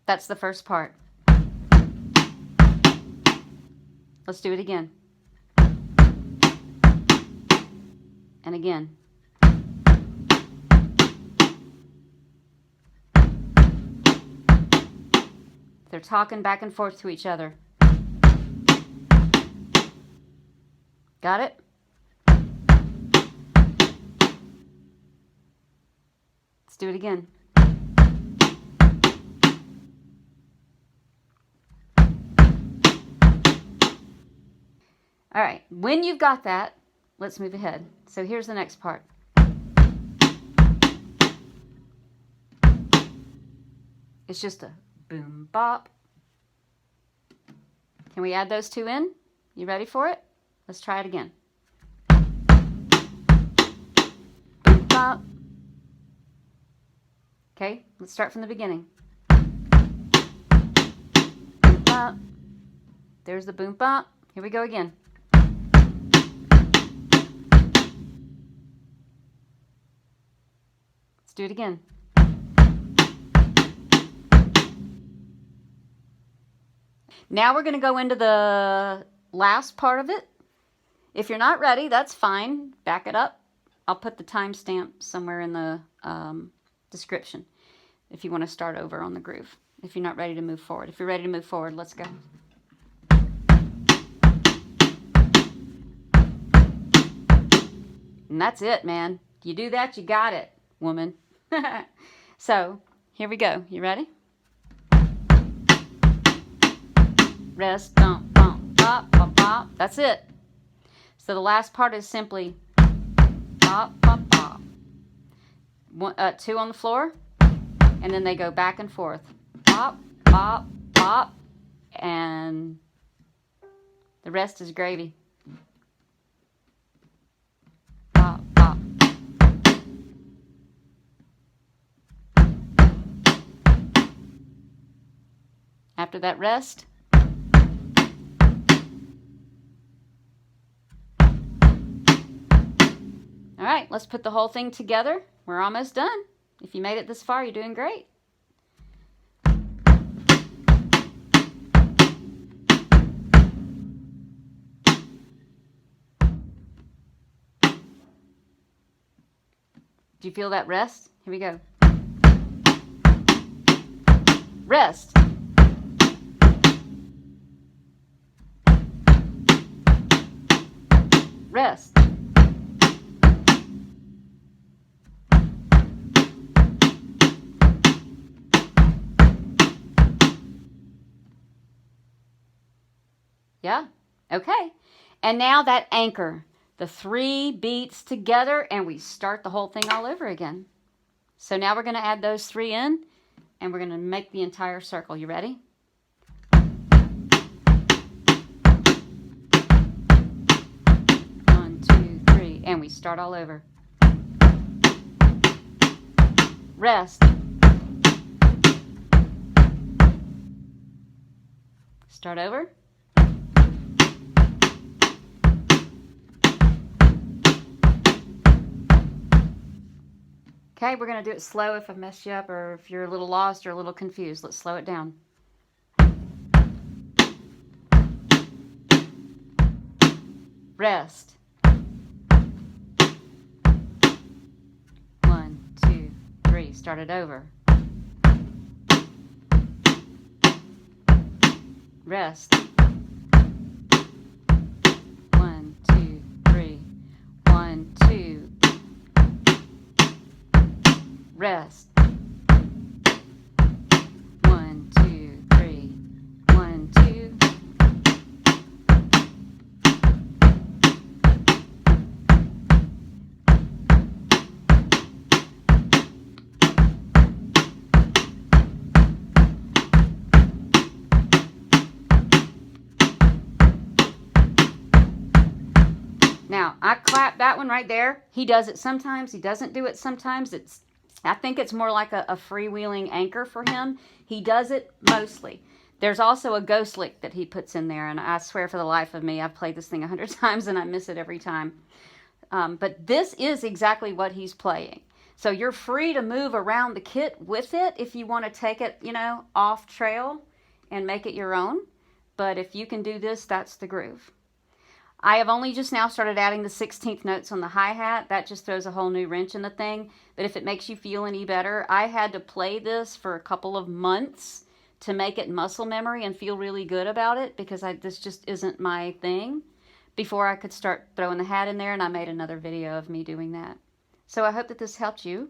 That's the first part. Let's do it again. And again. They're talking back and forth to each other. Got it? Let's do it again. All right, when you've got that, let's move ahead. So here's the next part. It's just a boom, bop. Can we add those two in? You ready for it? Let's try it again. Boom, bop. Okay, let's start from the beginning. Boom, bop. There's the boom, bop. Here we go again. Let's do it again. Now we're going to go into the last part of it. If you're not ready, that's fine. Back it up. I'll put the timestamp somewhere in the description if you want to start over on the groove. If you're not ready to move forward. If you're ready to move forward, let's go. And that's it, man. You do that, you got it, woman. So, here we go. You ready? Rest, bump, bump, bop, bop, bop. That's it. So the last part is simply bop, bop, bop. Two on the floor, and then they go back and forth. Bop, bop, bop, and the rest is gravy. Bop, bop. After that rest, all right, let's put the whole thing together. We're almost done. If you made it this far, you're doing great. Do you feel that rest? Here we go. Rest. Rest. Yeah, okay. And now that anchor, the 3 beats together, and we start the whole thing all over again. So now we're going to add those 3 in, and we're going to make the entire circle. You ready? 1, 2, 3, and we start all over. Rest. Start over. Okay, we're going to do it slow if I messed you up or if you're a little lost or a little confused. Let's slow it down. Rest. 1, 2, 3. Start it over. Rest. 1, 2, 3. 1, 2. Rest. 1, 2, 3. 1, 2. Now, I clap that one right there. He does it sometimes. He doesn't do it sometimes. I think it's more like a freewheeling anchor for him. He does it mostly. There's also a ghost lick that he puts in there, and I swear for the life of me, I've played this thing 100 times and I miss it every time. But this is exactly what he's playing. So you're free to move around the kit with it if you want to take it, you know, off trail and make it your own. But if you can do this, that's the groove. I have only just now started adding the 16th notes on the hi-hat. That just throws a whole new wrench in the thing. But if it makes you feel any better, I had to play this for a couple of months to make it muscle memory and feel really good about it, because this just isn't my thing, before I could start throwing the hat in there, and I made another video of me doing that. So I hope that this helped you.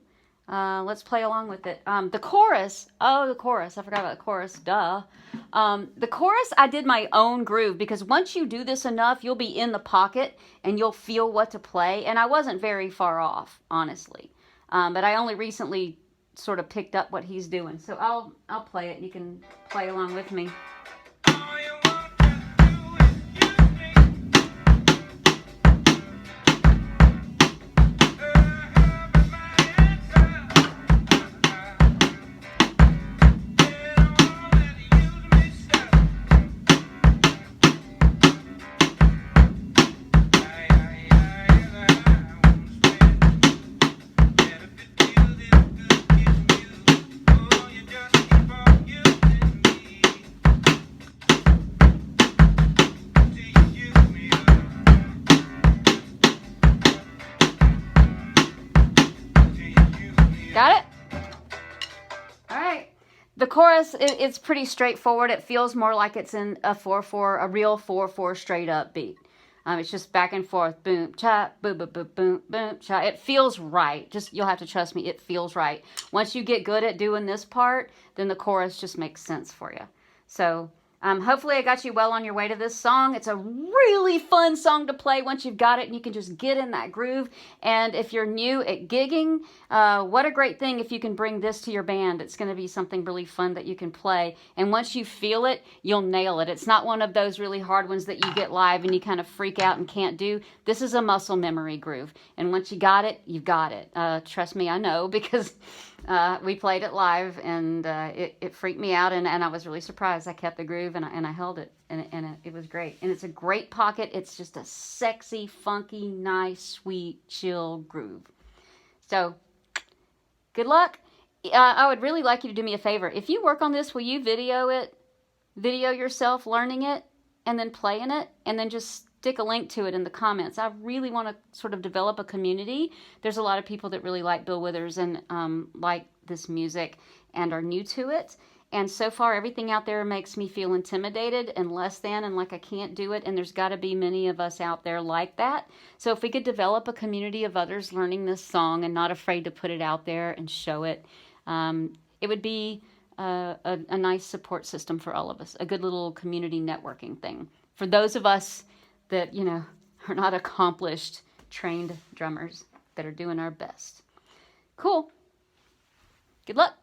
Let's play along with it. The chorus, I forgot about the chorus, duh. The chorus, I did my own groove, because once you do this enough, you'll be in the pocket and you'll feel what to play. And I wasn't very far off, honestly. But I only recently sort of picked up what he's doing. So I'll play it and you can play along with me. Got it? All right. The chorus, it's pretty straightforward. It feels more like it's in a 4/4, a real 4/4 straight up beat. It's just back and forth, boom, cha, boom, boom, boom, boom, boom, cha. It feels right. Just, you'll have to trust me, it feels right. Once you get good at doing this part, then the chorus just makes sense for you. So hopefully I got you well on your way to this song. It's a really fun song to play once you've got it and you can just get in that groove. And if you're new at gigging, what a great thing if you can bring this to your band. It's going to be something really fun that you can play. And once you feel it, you'll nail it. It's not one of those really hard ones that you get live and you kind of freak out and can't do. This is a muscle memory groove. And once you got it, you've got it. Trust me, I know, because we played it live and it freaked me out, and I was really surprised. I kept the groove and I held it, and it was great. And it's a great pocket. It's just a sexy, funky, nice, sweet, chill groove. So good luck. I would really like you to do me a favor. If you work on this, will you video it? Video yourself learning it and then playing it, and then just stick a link to it in the comments. I really want to sort of develop a community. There's a lot of people that really like Bill Withers and like this music and are new to it. And so far, everything out there makes me feel intimidated and less than, and like I can't do it. And there's got to be many of us out there like that. So if we could develop a community of others learning this song and not afraid to put it out there and show it, it would be a nice support system for all of us. A good little community networking thing. For those of us that, you know, are not accomplished, trained drummers that are doing our best. Cool. Good luck.